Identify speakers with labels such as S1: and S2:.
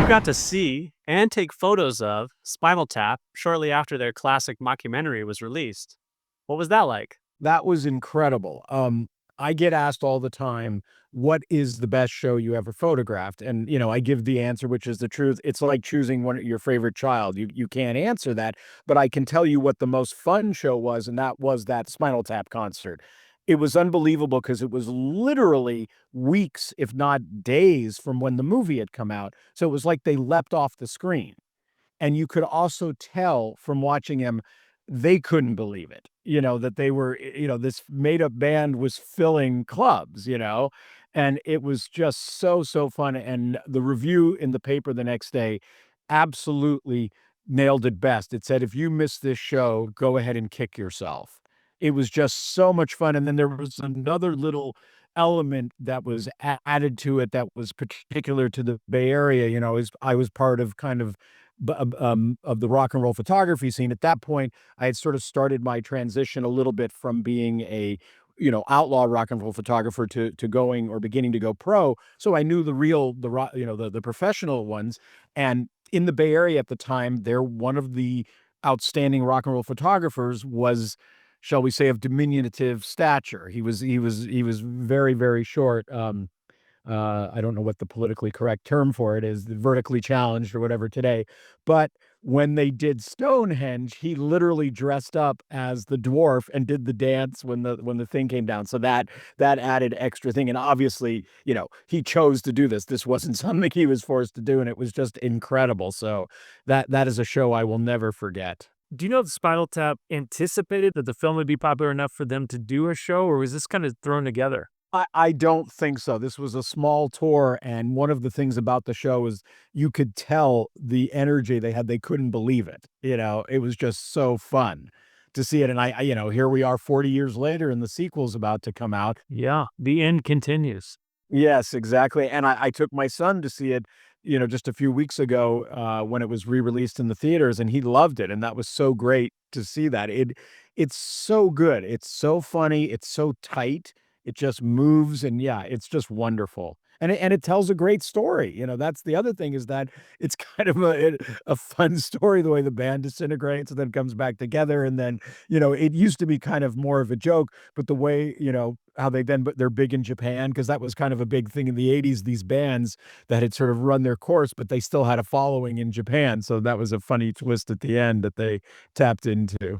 S1: got to see and take photos of Spinal Tap shortly after their classic mockumentary was released. What was that like?
S2: That was incredible. I get asked all the time, "What is the best show you ever photographed?" And, I give the answer, which is the truth. It's like choosing one your favorite child. You can't answer that, but I can tell you what the most fun show was, and that was that Spinal Tap concert. It was unbelievable because it was literally weeks, if not days, from when the movie had come out. So it was like they leapt off the screen. And you could also tell from watching him, they couldn't believe it, that they were, this made up band was filling clubs, and it was just so, so fun. And the review in the paper the next day absolutely nailed it best. It said, if you miss this show, go ahead and kick yourself. It was just so much fun. And then there was another little element that was added to it that was particular to the Bay Area. Is I was part of kind of the rock and roll photography scene. At that point, I had sort of started my transition a little bit from being a, outlaw rock and roll photographer to going or beginning to go pro. So I knew the real, the rock, the professional ones. And in the Bay Area at the time, they're one of the outstanding rock and roll photographers was, shall we say, of diminutive stature. He was very, very short. I don't know what the politically correct term for it is, vertically challenged or whatever today. But when they did Stonehenge, he literally dressed up as the dwarf and did the dance when the thing came down. So that added extra thing. And obviously, he chose to do this. This wasn't something he was forced to do, and it was just incredible. So that is a show I will never forget.
S1: Do you know if Spinal Tap anticipated that the film would be popular enough for them to do a show, or was this kind of thrown together?
S2: I don't think so. This was a small tour, and one of the things about the show is you could tell the energy they had. They couldn't believe it. It was just so fun to see it. And here we are 40 years later, and the sequel's about to come out.
S1: Yeah, the end continues.
S2: Yes, exactly. And I took my son to see it, just a few weeks ago when it was re-released in the theaters, and he loved it. And that was so great to see that. It's so good. It's so funny. It's so tight. It just moves, and yeah, it's just wonderful. And it tells a great story. That's the other thing is that it's kind of a fun story the way the band disintegrates and then comes back together. And then, it used to be kind of more of a joke, but the way, how but they're big in Japan because that was kind of a big thing in the 80s, these bands that had sort of run their course, but they still had a following in Japan. So that was a funny twist at the end that they tapped into.